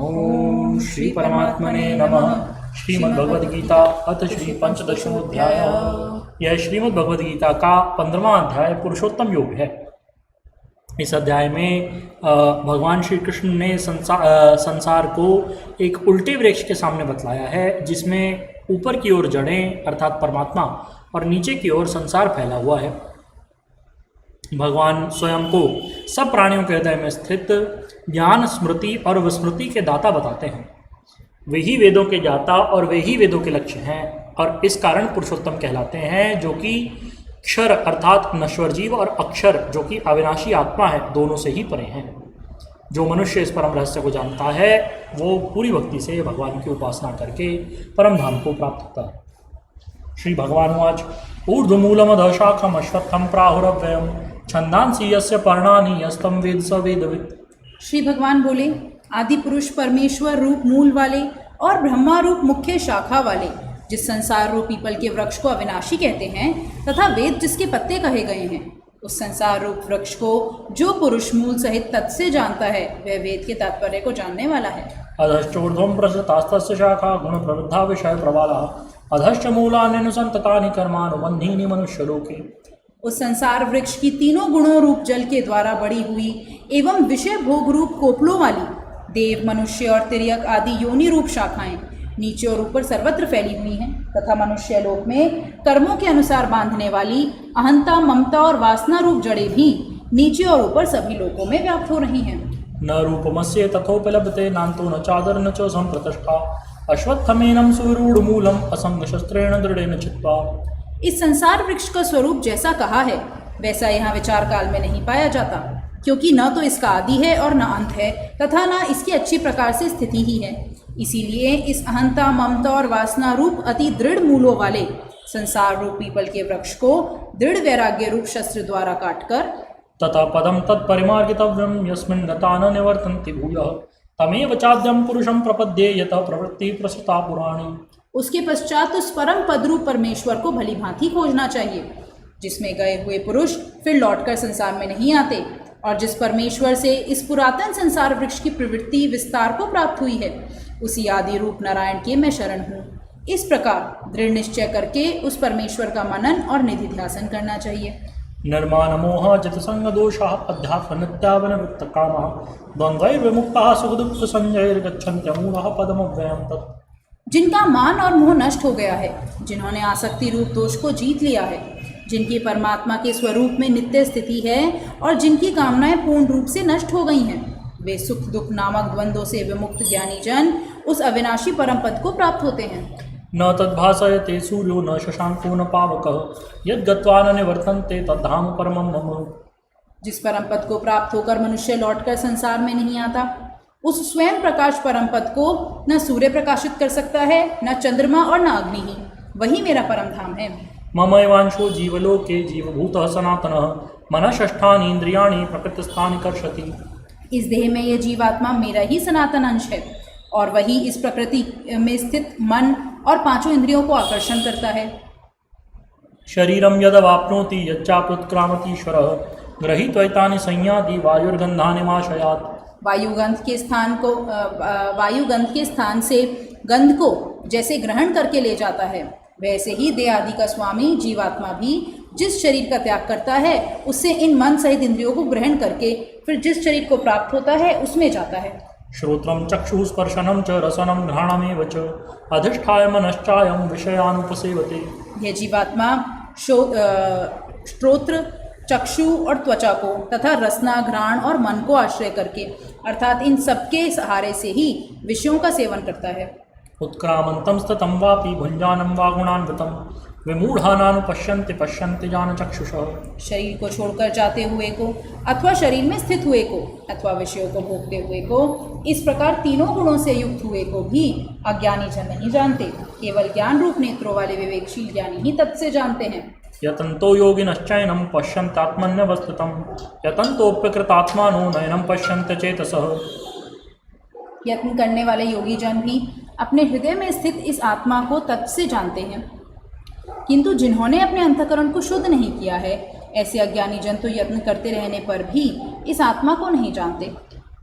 ओम श्री परमात्मने नमः। श्रीमद्भगवद्गीता अथ श्री पंचदशोऽध्याय। यह श्रीमद्भगवद्गीता का 15वां अध्याय पुरुषोत्तम योग है। इस अध्याय में भगवान श्री कृष्ण ने संसार को एक उल्टे वृक्ष के सामने बतलाया है, जिसमें ऊपर की ओर जड़ें अर्थात परमात्मा और नीचे की ओर संसार फैला हुआ है। भगवान स्वयं को सब प्राणियों के हृदय में स्थित ज्ञान, स्मृति और विस्मृति के दाता बताते हैं। वे ही वेदों के ज्ञाता और वे ही वेदों के लक्ष्य हैं और इस कारण पुरुषोत्तम कहलाते हैं, जो कि क्षर अर्थात नश्वर जीव और अक्षर जो कि अविनाशी आत्मा है, दोनों से ही परे हैं। जो मनुष्य इस परम रहस्य को जानता है वो पूरी भक्ति से भगवान की उपासना करके परम धाम को प्राप्त होता है। श्री भगवान उवाच ऊर्ध्वमूलमधः शाखम् अश्वत्थं प्राहुरव्ययम् छन्दांसि यस्य पर्णानि यस्तं वेद स वेदवित्। श्री भगवान बोले, आदि पुरुष परमेश्वर रूप मूल वाले और ब्रह्मा रूप मुख्य शाखा वाले, जिस संसार रूप पीपल के वृक्ष को अविनाशी कहते हैं तथा वेद जिसके पत्ते कहे गए हैं, उस संसार रूप वृक्ष को जो पुरुष मूल सहित तत्से जानता है वह वेद के तात्पर्य को जानने वाला है। अधश्चोर्ध्वं प्रसृतास्तस्य शाखा गुण प्रवृद्धा विषय प्रबाला अधश्च मूलान्यनुसन्ततानि कर्मानुबन्धीनि मनुष्यलोके। उस संसार वृक्ष की तीनों गुणों रूप जल के द्वारा बड़ी हुई एवं विषय भोग रूप कोपलों वाली देव, मनुष्य और तिर्यक आदि योनि रूप शाखाएं नीचे और ऊपर सर्वत्र फैली हुई हैं तथा मनुष्य लोक में कर्मों के अनुसार बांधने वाली अहंता, ममता और वासना रूप जड़ें भी नीचे और ऊपर सभी लोकों में व्याप्त हो रही हैं। न रूपमस्य तथोपलभते नान्तो न चादर न च संप्रतिष्ठा अश्वत्थमेनं सुविरूढ़ मूलम असंग शस्त्रेण दृढ़ेन चित्वा। इस संसार वृक्ष का स्वरूप जैसा कहा है वैसा यहाँ विचार काल में नहीं पाया जाता, क्योंकि न तो इसका आदि है और न अंत है तथा न इसकी अच्छी प्रकार से स्थिति ही है। इसीलिए इस अहंता, ममता और वासना रूप अति दृढ़ मूलों वाले संसार रूप पीपल के वृक्ष को दृढ़ वैराग्य रूप शस्त्र द्वारा काटकर तथा पदम तत्परिमार्गितव्यम यस्मिन् गता न निवर्तन्ति भूयः तमेव चाद्यं पुरुषं प्रपद्ये यतः प्रवृत्ति प्रसृता पुराणी। उसके पश्चात उस परम पदरूप परमेश्वर को भली भांति खोजना चाहिए, जिसमें गए हुए पुरुष फिर लौटकर संसार में नहीं आते और जिस परमेश्वर से इस पुरातन संसार वृक्ष की प्रवृत्ति विस्तार को प्राप्त हुई है, उसी आदि रूप नारायण के मैं शरण हूँ। इस प्रकार दृढ़ निश्चय करके उस परमेश्वर का मनन और निधि ध्यासन करना चाहिए। निर्माण मोह जितसंग दोषः अध्यात्म नित्यावनिवृत्त कामः द्वन्द्वैर्विमुक्तः सुख दुःख संजयर्गच्छन्त्यमूढः पदमव्ययम् तत्। जिनका मान और मोह नष्ट हो गया है, जिन्होंने आसक्ति रूप दोष को जीत लिया है, जिनकी परमात्मा के स्वरूप में नित्य स्थिति है और जिनकी कामनाएं पूर्ण रूप से नष्ट हो गई हैं, वे सुख दुख नामक द्वंद्वों से विमुक्त ज्ञानी जन उस अविनाशी परम पद को प्राप्त होते हैं। न तद्भासयते सूर्यो न शशांको न पावकः यद्गत्वा न निवर्तन्ते तद्धाम परमं मम। जिस परम पद को प्राप्त होकर मनुष्य लौटकर संसार में नहीं आता, उस स्वयं प्रकाश परम पद को न सूर्य प्रकाशित कर सकता है, न चंद्रमा और न अग्नि ही, वही मेरा परम धाम है। ममैवांशो जीवलोके जीवभूतः सनातनः मनःषष्ठानि इंद्रियाणि प्रकृतिस्थानि कर्षति। इस देह में यह जीवात्मा मेरा ही सनातन अंश है और वही इस प्रकृति में स्थित मन और पांचों इंद्रियों को आकर्षण करता है। शरीरम यदवाप्नोति यच्चाप्युत्क्रामतीश्वरः गृहीत्वैतानि संयाति वायुर्गन्धानि माशयात्। वायुगंध के स्थान से गंध को जैसे ग्रहण करके ले जाता है, वैसे ही देह आदि का स्वामी जीवात्मा भी जिस शरीर का त्याग करता है उससे इन मन सहित इंद्रियों को ग्रहण करके फिर जिस शरीर को प्राप्त होता है उसमें जाता है। श्रोत्रम चक्षुस्पर्शनम च रसनम घ्राणमेव च अधिष्ठाय मनश्चायं विषयानुपसेवते। यह जीवात्मा श्रोत्र, चक्षु और त्वचा को तथा रसना, घ्राण और मन को आश्रय करके अर्थात इन सबके सहारे से ही विषयों का सेवन करता है। उत्क्रामन्तं स्थितं वापि भुञ्जानं वा गुणान्वितं विमूढानानुपश्यन्ति पश्यन्ति जानचक्षुषः। शरीर को छोड़कर जाते हुए को अथवा शरीर में स्थित हुए को अथवा विषयों को भोगते हुए को, इस प्रकार तीनों गुणों से युक्त हुए को भी अज्ञानी जन नहीं जानते, केवल ज्ञान रूप नेत्रों वाले विवेकशील ज्ञानी ही तत्से जानते हैं। यतन्तो योगिनश्चैनं पश्यन्त्यात्मन्यवस्थितं यतन्तोऽप्यकृतात्मानो नयनं पश्यन्त्य चेतसः। यत्न करने वाले योगी जन भी अपने हृदय में स्थित इस आत्मा को तत्व से जानते हैं, किंतु जिन्होंने अपने अंतःकरण को शुद्ध नहीं किया है, ऐसे अज्ञानी जन तो यत्न करते रहने पर भी इस आत्मा को नहीं जानते।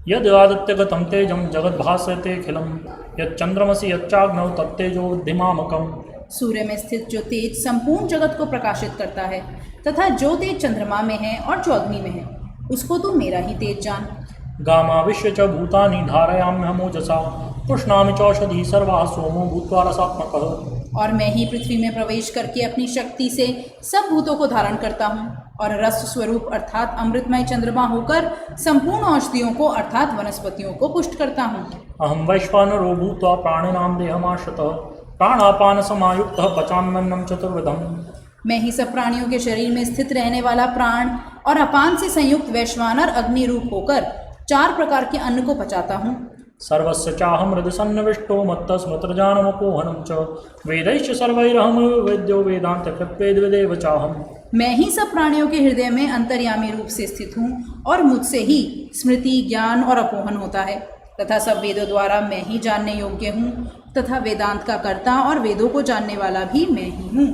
यद् आदित्यगतं तेजं जगद्भासयतेऽखिलं यच्चन्द्रमसि यच्चाग्नौ तत्तेजो विद्धिमामकम्। सूर्य में स्थित जो तेज संपूर्ण जगत को प्रकाशित करता है तथा जो तेज चंद्रमा में है और जो अग्नि में है उसको तू मेरा ही तेज जान। गामाविश्य च भूतानि धारयाम्यहमोजसा पुष्णामि चौषधि सर्वा सोमो भूत्वा रसात्मकः। और मैं ही पृथ्वी में प्रवेश करके अपनी शक्ति से सब भूतों को धारण करता हूँ और रस स्वरूप अर्थात अमृतमय चंद्रमा होकर संपूर्ण औषधियों को अर्थात वनस्पतियों को पुष्ट करता हूँ। अहं वैश्वानरो भूत्वा प्राणिनां देहमाश्रितः प्राणापान समायुक्तः पचाम्यन्नं चतुर्विधम्। मैं ही सब प्राणियों के शरीर में स्थित रहने वाला प्राण और अपान से संयुक्त वैश्वानर अग्नि रूप होकर 4 प्रकार के अन्न को पचाता हूँ। सर्वस्य चाहं हृदि सन्निविष्टो मत्तस्मृतर्जानमपोहनं च वेदैश्च सर्वैरहं वेद्यो वेदान्तकृत्वेद्विदेव चाहम्। मैं ही सब प्राणियों के हृदय में अंतर्यामी रूप से स्थित हूँ और मुझसे ही स्मृति ज्ञान और अपोहन होता है तथा सब वेदों द्वारा मैं ही जानने योग्य हूँ तथा वेदांत का कर्ता और वेदों को जानने वाला भी मैं ही हूँ।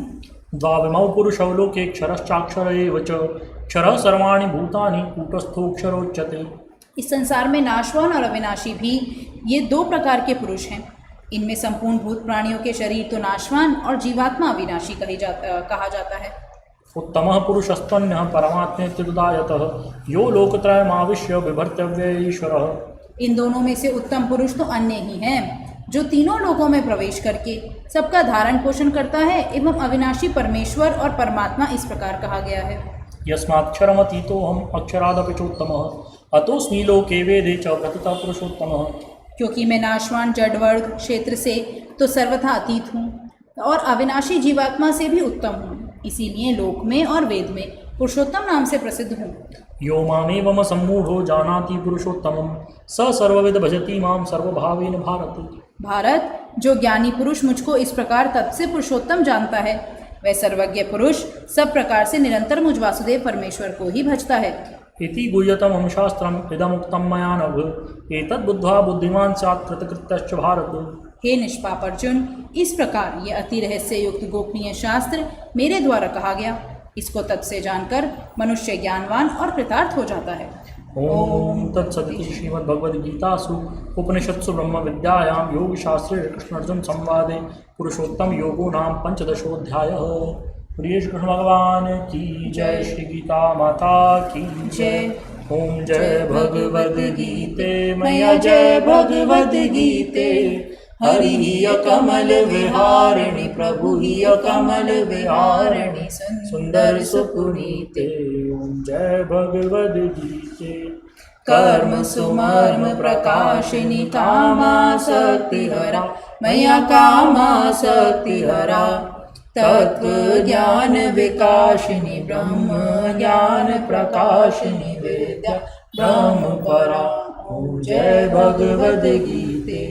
द्वाविमौ पुरुषौ लोके क्षरश्चाक्षर एव च क्षरः सर्वाणि भूतानि कूटस्थोऽक्षरोच्यते। इस संसार में नाशवान और अविनाशी भी ये 2 प्रकार के पुरुष हैं। इनमें संपूर्ण भूत प्राणियों के शरीर तो नाशवान और जीवात्मा अविनाशी कहा जाता है। उत्तमः पुरुषस्त्वन्यः परमात्मेति तदायतः यो लोकत्रयमाविश्य बिभर्त्यव्यय ईश्वरः। इन दोनों में से उत्तम पुरुष तो अन्य ही हैं जो तीनों लोकों में प्रवेश करके सबका धारण पोषण करता है एवं अविनाशी परमेश्वर और परमात्मा इस प्रकार कहा गया है। यस्माक्षरमतीतोऽहम् अक्षरादपि चोत्तमः अतोऽस्मि लोके वेदे च प्रतितः पुरुषोत्तमः। क्योंकि मैं नाशवान जड़ वर्ग क्षेत्र से तो सर्वथा अतीत हूँ और अविनाशी जीवात्मा से भी उत्तम हूँ, इसीलिए लोक में और वेद में पुरुषोत्तम नाम से प्रसिद्ध हूँ। यो मामेवम सम्मूढ़ो जानाति पुरुषोत्तमं स सर्वविद भजति मां सर्वभावेन भारत। जो ज्ञानी पुरुष मुझको इस प्रकार तब से पुरुषोत्तम जानता है वह सर्वज्ञ पुरुष सब प्रकार से निरंतर मुझ वासुदेव परमेश्वर को ही भजता है। इति गुह्यतमं शास्त्रम् इदमुक्तं मया नघ एतद् बुद्ध्वा बुद्धिमान् स्यात् कृतकृत्यश्च भारत। हे निष्पाप अर्जुन, इस प्रकार ये अति रहस्य युक्त गोपनीय शास्त्र मेरे द्वारा कहा गया, इसको तब से जानकर मनुष्य ज्ञानवान और कृतार्थ हो जाता है। ओम तत्सदिति श्रीमद्भगवद्गीतासु उपनिषत्सु ब्रह्म विद्यायां योगशास्त्रे कृष्णार्जुन संवादे पुरुषोत्तम योगो नाम 15ोऽध्यायः। प्रिय कृष्ण भगवान की जय। श्री गीता माता की जय। ओम जय भगवद गीते मैया जय भगवद गीते। हरि ही कमल विहारिणी प्रभु ही कमल विहारिणी सुंदर सुपुनीते। ओम जय भगवद गीते। कर्म सुमर्म प्रकाशिनी कामासक्ति हरा मैया कामासक्ति हरा। तत्व ज्ञान विकाशिनी ब्रह्म ज्ञान प्रकाशिनी विद्या ब्रह्म परा। ओम जय भगवद गीते।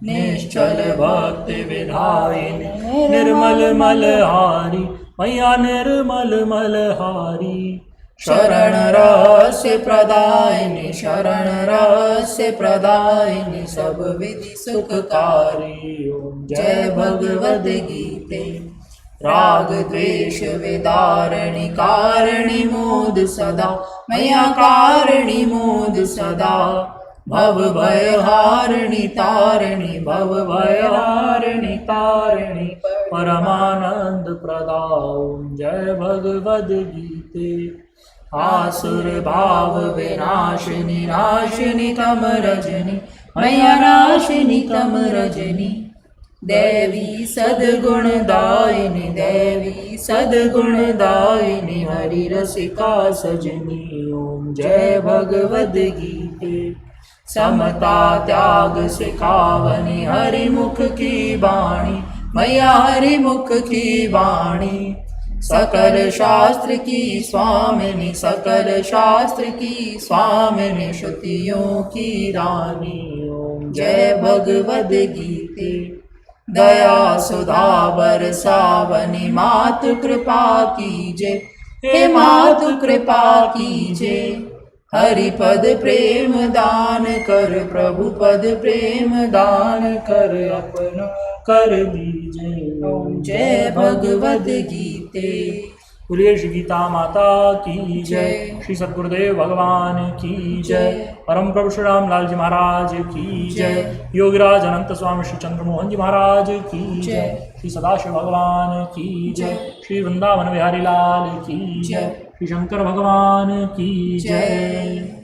निश्चल भक्ति विधायिनी निर्मल मलहारी मैया निर्मल मलहारी। शरण रहस्य प्रदायिनी शरण रहस्य प्रदायिनी सब विधि सुखकारी। ओम जय भगवद गीते। राग द्वेष विदारिणी कारिणी मोद सदा मैया कारिणी मोद सदा। भव भय हारिणी तारिणी भव भय हारिणी तारिणी परमानंद प्रदा। ओम जय भगवद गीते। आसुर भाव विनाशिनी नाशिनी तम रजनी मैया नाशिनी तम रजनी। देवी सद्गुण दायिनी देवी सद्गुण दायिनी हरि रसिका सजनी। ओम जय भगवद गीते। समता त्याग सिखावनी हरि मुख की वाणी मैया हरि मुख की वाणी। सकल शास्त्र की स्वामिनी सकल शास्त्र की स्वामिनी श्रुतियों की रानी। ओम जय भगवद गीते। दया सुधा बरसावनी मातु कृपा कीजे हे मातु कृपा कीजे। हरि पद प्रेम दान कर प्रभु पद प्रेम दान कर अपना कर दीजे। ओम जय भगवद गीते। बोलिए श्री गीता माता की जय। जय। श्री सद्गुरुदेव भगवान की जय। परम प्रभु श्री रामलाल जी महाराज की जय। योगीराज अनंत स्वामी श्री चंद्रमोहन जी महाराज की जय। श्री सदाशिव भगवान की जय। श्री वृंदावन बिहारी लाल की जय। श्री शंकर भगवान की जय।